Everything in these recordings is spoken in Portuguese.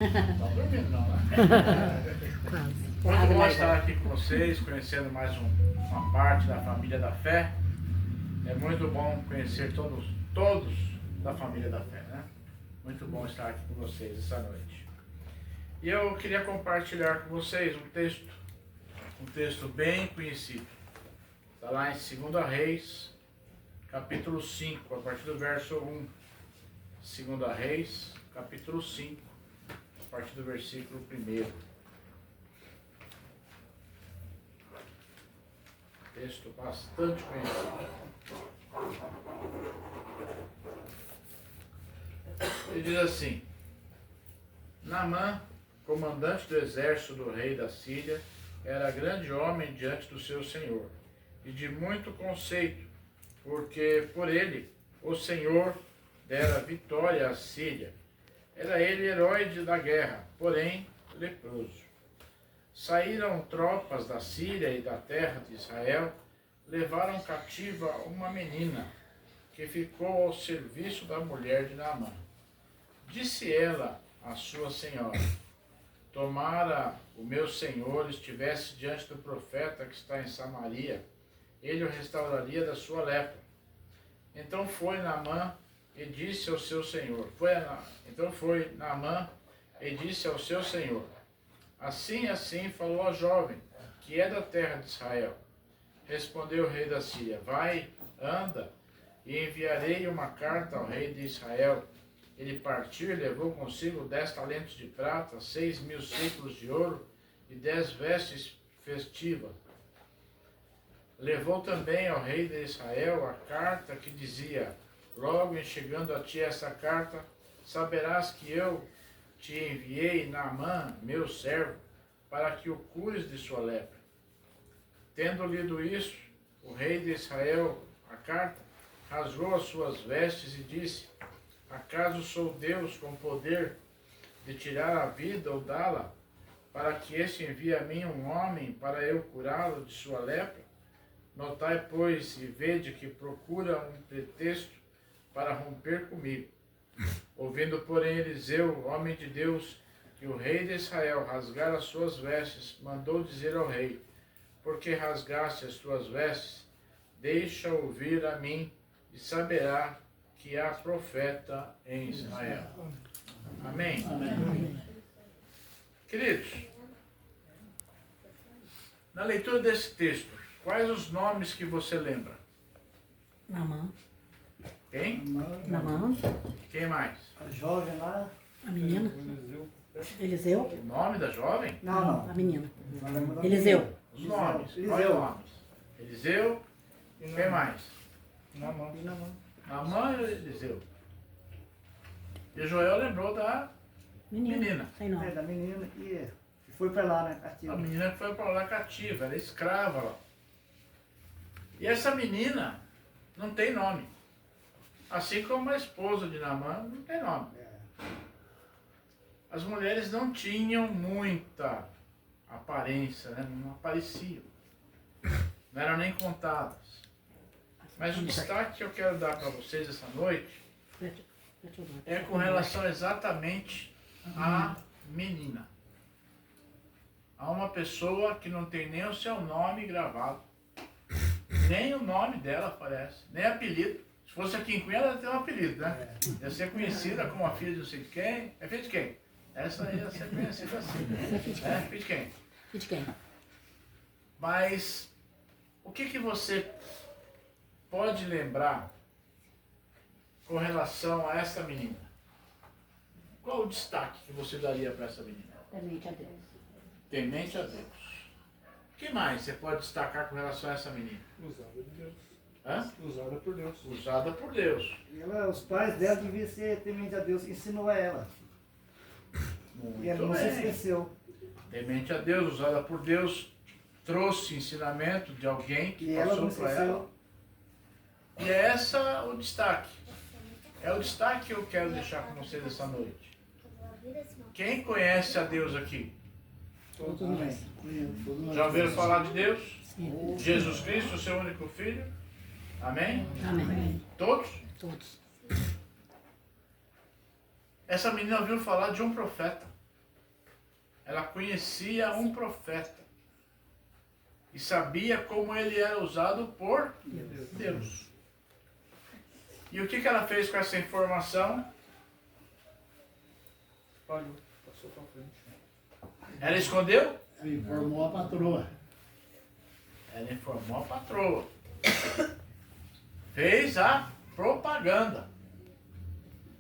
Não dormindo não, né? Quase. Muito bom estar aqui com vocês, conhecendo mais uma parte da família da fé. É muito bom conhecer todos da família da fé, né? Muito bom estar aqui com vocês essa noite. E eu queria compartilhar com vocês um texto bem conhecido. Está lá em 2 Reis, capítulo 5, a partir do verso 1. 2 Reis, capítulo 5. A partir do versículo 1. Texto bastante conhecido. Ele diz assim: Naamã, comandante do exército do rei da Síria, era grande homem diante do seu senhor, e de muito conceito, porque por ele o Senhor dera vitória à Síria. Era ele herói da guerra, porém leproso. Saíram tropas da Síria e da terra de Israel, levaram cativa uma menina, que ficou ao serviço da mulher de Naamã. Disse ela à sua senhora: tomara o meu senhor estivesse diante do profeta que está em Samaria, ele o restauraria da sua lepra. Então foi Naamã e disse ao seu senhor: Naamã e disse ao seu senhor: assim falou a jovem, que é da terra de Israel. Respondeu o rei da Síria: vai, anda, e enviarei uma carta ao rei de Israel. Ele partiu e levou consigo 10 talentos de prata, 6.000 ciclos de ouro e 10 vestes festivas. Levou também ao rei de Israel a carta que dizia: logo em chegando a ti essa carta, saberás que eu te enviei Naamã, meu servo, para que o cures de sua lepra. Tendo lido isso, o rei de Israel, a carta, rasgou as suas vestes e disse: acaso sou Deus com poder de tirar a vida ou dá-la, para que este envie a mim um homem para eu curá-lo de sua lepra? Notai, pois, e vede que procura um pretexto para romper comigo. Ouvindo, porém, Eliseu, homem de Deus, que o rei de Israel rasgara as suas vestes, mandou dizer ao rei: por que rasgaste as tuas vestes? Deixa ouvir a mim, e saberá que há profeta em Israel. Amém? Amém. Queridos, na leitura desse texto, quais os nomes que você lembra? Naamã. Quem? Naamã. Quem mais? A jovem lá. A menina. Eliseu. O nome da jovem? Não. A menina. Não. Eliseu. Os nomes. Eliseu. Quais nomes? Eliseu. Quem mais? Naamã. Naamã e Eliseu. E Joel lembrou da menina. Sem nome. É, da menina e foi pra lá, né? A menina que foi para lá cativa, era escrava lá. E essa menina não tem nome. Assim como a esposa de Naamã não tem nome. As mulheres não tinham muita aparência, né? Não apareciam. Não eram nem contadas. Mas o destaque que eu quero dar para vocês essa noite é com relação exatamente à menina. A uma pessoa que não tem nem o seu nome gravado. Nem o nome dela aparece, nem apelido. Se fosse aqui em Cunha, ela ia ter um apelido, né? Ia ser conhecida como a filha de não sei de quem. É filha de quem? Essa aí ia ser conhecida assim. É filha de quem? E de quem? Mas o que você pode lembrar com relação a essa menina? Qual o destaque que você daria para essa menina? Temente a Deus. Temente a Deus. O que mais você pode destacar com relação a essa menina? Usada de Deus. Hã? Usada por Deus. Usada por Deus. E ela, os pais dela deviam ser temente a Deus, ensinou a ela. Muito E ela não se bem. esqueceu. Temente a Deus, usada por Deus, trouxe ensinamento de alguém que E ela não passou para esqueceu. ela. E é essa o destaque. É o destaque que eu quero deixar com vocês essa noite. Quem conhece a Deus aqui? Todos nós. Já ouviram falar de Deus? Jesus Cristo, o seu único Filho? Amém? Amém. Todos? Todos. Essa menina ouviu falar de um profeta. Ela conhecia um profeta. E sabia como ele era usado por Deus. E o que ela fez com essa informação? Falhou, passou para frente. Ela escondeu? Informou a patroa. Ela informou a patroa. Fez a propaganda.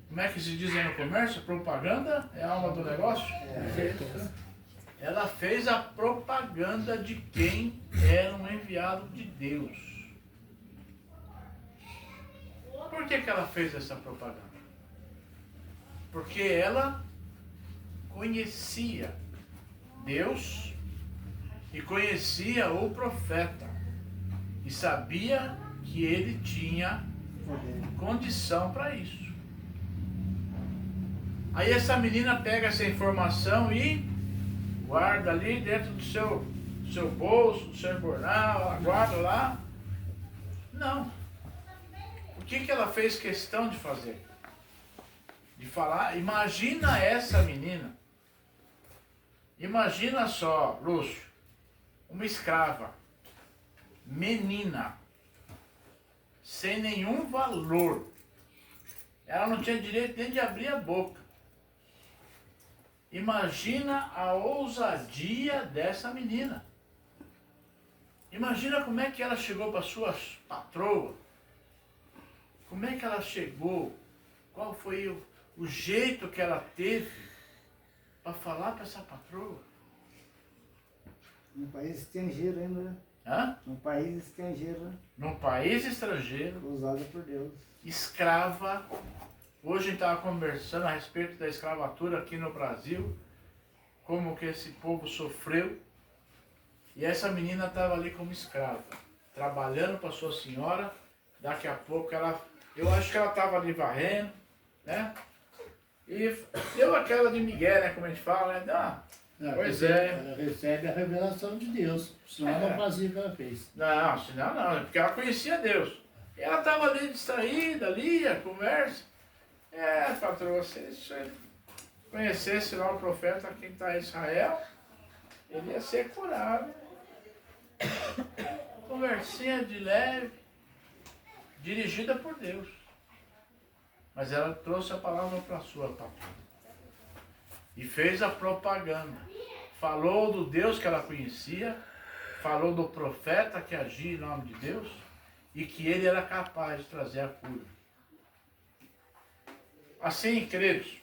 Como é que se diz aí no comércio? Propaganda é a alma do negócio? Ela fez a propaganda de quem era um enviado de Deus. Por que ela fez essa propaganda? Porque ela conhecia Deus e conhecia o profeta e sabia que ele tinha condição para isso. Aí essa menina pega essa informação e guarda ali dentro do seu bolso, do seu jornal, ela guarda lá. Não. O que ela fez questão de fazer? De falar. Imagina essa menina. Imagina só, Lúcio, uma escrava, menina, sem nenhum valor. Ela não tinha direito nem de abrir a boca. Imagina a ousadia dessa menina. Imagina como é que ela chegou para sua patroa. Como é que ela chegou? Qual foi o jeito que ela teve para falar para essa patroa? Num país estrangeiro ainda, né? Hã? Num país estrangeiro, né? Num país estrangeiro, Usado por Deus. escrava. Hoje a gente estava conversando a respeito da escravatura aqui no Brasil, como que esse povo sofreu. E essa menina estava ali como escrava, trabalhando para sua senhora. Daqui a pouco eu acho que ela estava ali varrendo, né? E deu aquela de migué, né? Como a gente fala, né? Ah, pois é. Ela recebe a revelação de Deus. Senão ela não fazia o que ela fez. Não, senão não, porque ela conhecia Deus. E ela estava ali distraída, ali, a conversa. Patroa, se você conhecesse lá o profeta que está em Israel, ele ia ser curado. Conversinha de leve, dirigida por Deus. Mas ela trouxe a palavra para a sua patroa. E fez a propaganda. Falou do Deus que ela conhecia, falou do profeta que agia em nome de Deus e que ele era capaz de trazer a cura. Assim, queridos,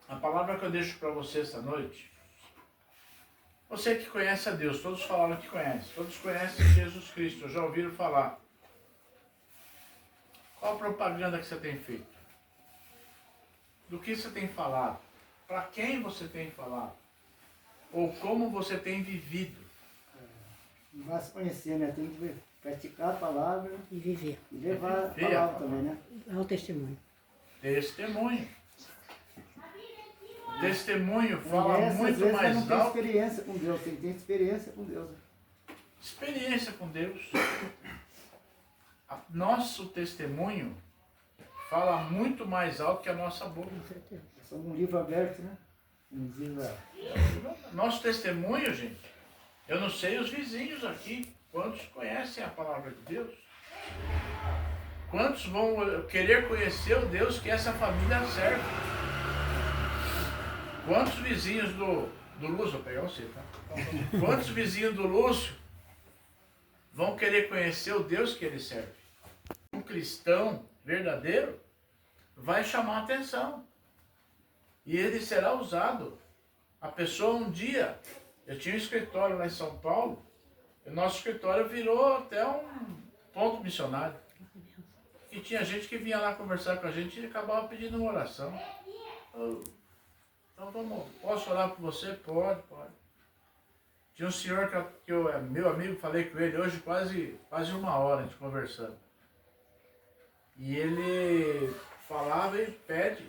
a palavra que eu deixo para você esta noite, você que conhece a Deus, todos falaram que conhece, todos conhecem Jesus Cristo, já ouviram falar. Qual a propaganda que você tem feito? Do que você tem falado? Para quem você tem falado? Ou como você tem vivido? Não vai se conhecer, né? Tem que praticar a palavra E viver. e levar a Viver a palavra palavra. também, né? É o testemunho. Testemunho. Testemunho fala Essa, às muito vezes, mais não tem alto. experiência com Deus, tem que ter experiência com Deus. Experiência com Deus. Nosso testemunho fala muito mais alto que a nossa boca. Com certeza. É só um livro aberto, né? Um livro Nosso testemunho, gente, eu não sei os vizinhos aqui, quantos conhecem a palavra de Deus? Quantos vão querer conhecer o Deus que essa família serve? Quantos vizinhos do Lúcio, vou pegar você, tá? Quantos vizinhos do Lúcio vão querer conhecer o Deus que ele serve? Um cristão verdadeiro vai chamar a atenção. E ele será usado. A pessoa um dia, eu tinha um escritório lá em São Paulo, e o nosso escritório virou até um ponto missionário. E tinha gente que vinha lá conversar com a gente e acabava pedindo uma oração. Então posso orar por você? Pode. Tinha um senhor que eu é meu amigo, falei com ele hoje quase 1 hora a gente conversando. E ele falava e pede.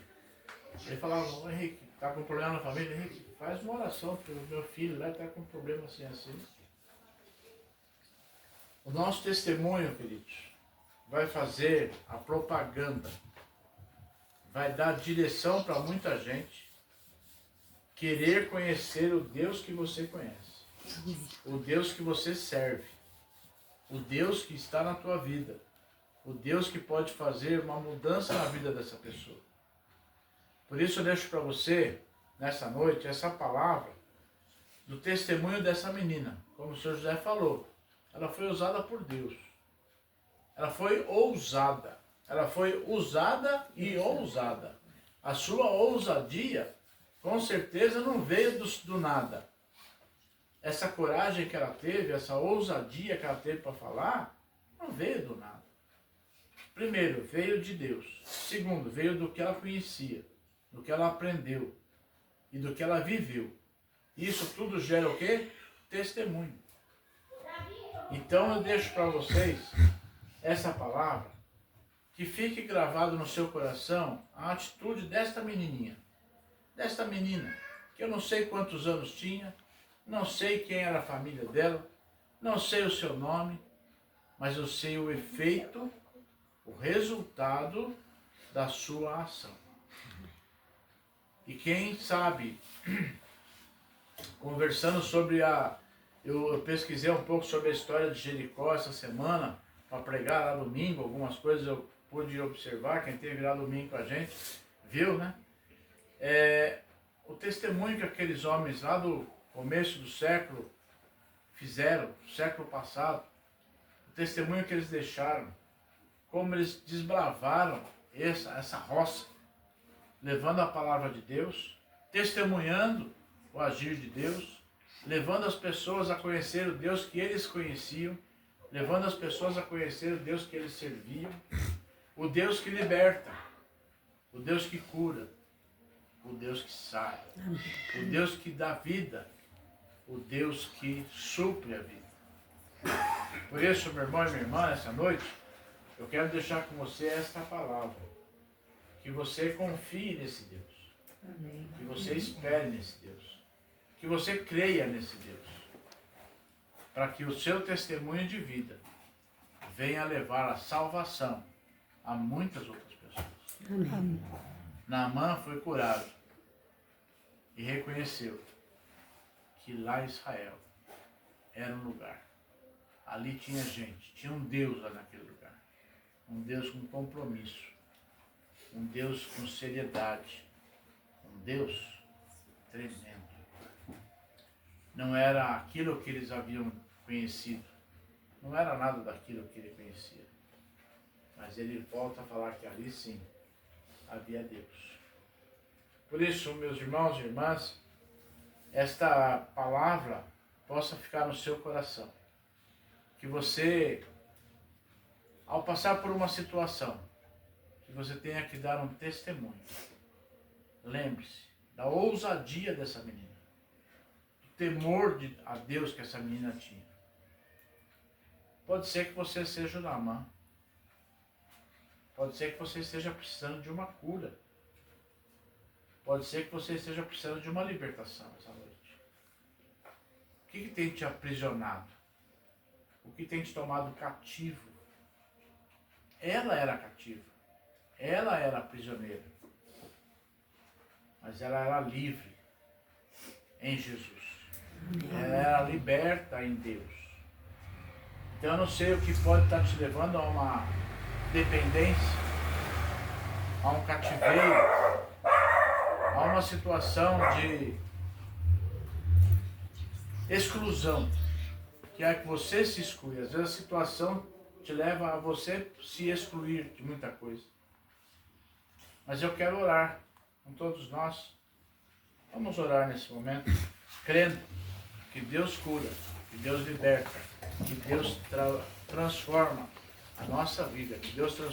Ele falava, ô Henrique, tá com problema na família? Henrique, faz uma oração pelo meu filho lá, tá com um problema assim. O nosso testemunho, queridos, vai fazer a propaganda, vai dar direção para muita gente querer conhecer o Deus que você conhece, o Deus que você serve, o Deus que está na tua vida, o Deus que pode fazer uma mudança na vida dessa pessoa. Por isso eu deixo para você, nessa noite, essa palavra do testemunho dessa menina. Como o Senhor José falou, ela foi usada por Deus. Ela foi ousada. Ela foi usada e ousada. A sua ousadia, com certeza, não veio do nada. Essa coragem que ela teve, essa ousadia que ela teve para falar, não veio do nada. Primeiro, veio de Deus. Segundo, veio do que ela conhecia, do que ela aprendeu e do que ela viveu. Isso tudo gera o quê? Testemunho. Então eu deixo para vocês essa palavra, que fique gravado no seu coração a atitude desta menininha. Desta menina, que eu não sei quantos anos tinha, não sei quem era a família dela, não sei o seu nome, mas eu sei o efeito, o resultado da sua ação. E quem sabe, conversando sobre eu pesquisei um pouco sobre a história de Jericó essa semana, para pregar lá domingo, algumas coisas eu pude observar, quem teve lá domingo com a gente, viu, né? O testemunho que aqueles homens lá do começo do século fizeram, do século passado, o testemunho que eles deixaram, como eles desbravaram essa roça, levando a palavra de Deus, testemunhando o agir de Deus, levando as pessoas a conhecer o Deus que eles conheciam, levando as pessoas a conhecer o Deus que eles serviam, o Deus que liberta, o Deus que cura, o Deus que sai, o Deus que dá vida, o Deus que supre a vida. Por isso, meu irmão e minha irmã, essa noite, eu quero deixar com você esta palavra, que você confie nesse Deus, que você espere nesse Deus, que você creia nesse Deus, para que o seu testemunho de vida venha levar a salvação a muitas outras pessoas. Amém. Naamã foi curado e reconheceu que lá em Israel era um lugar. Ali tinha gente, tinha um Deus lá naquele lugar. Um Deus com compromisso, um Deus com seriedade, um Deus tremendo. Não era aquilo que eles haviam conhecido, não era nada daquilo que ele conhecia. Mas ele volta a falar que ali sim havia Deus. Por isso, meus irmãos e irmãs, esta palavra possa ficar no seu coração. Que você, ao passar por uma situação, que você tenha que dar um testemunho. Lembre-se da ousadia dessa menina, do temor a Deus que essa menina tinha. Pode ser que você seja o Naamã. Pode ser que você esteja precisando de uma cura. Pode ser que você esteja precisando de uma libertação essa noite. O que tem te aprisionado? O que tem te tomado cativo? Ela era cativa. Ela era prisioneira. Mas ela era livre em Jesus. Ela era liberta em Deus. Então eu não sei o que pode estar te levando a uma dependência, a um cativeiro, a uma situação de exclusão, que é que você se exclui. Às vezes a situação te leva a você se excluir de muita coisa. Mas eu quero orar com todos nós. Vamos orar nesse momento, crendo que Deus cura, que Deus liberta, que Deus transforma a nossa vida, que Deus transforma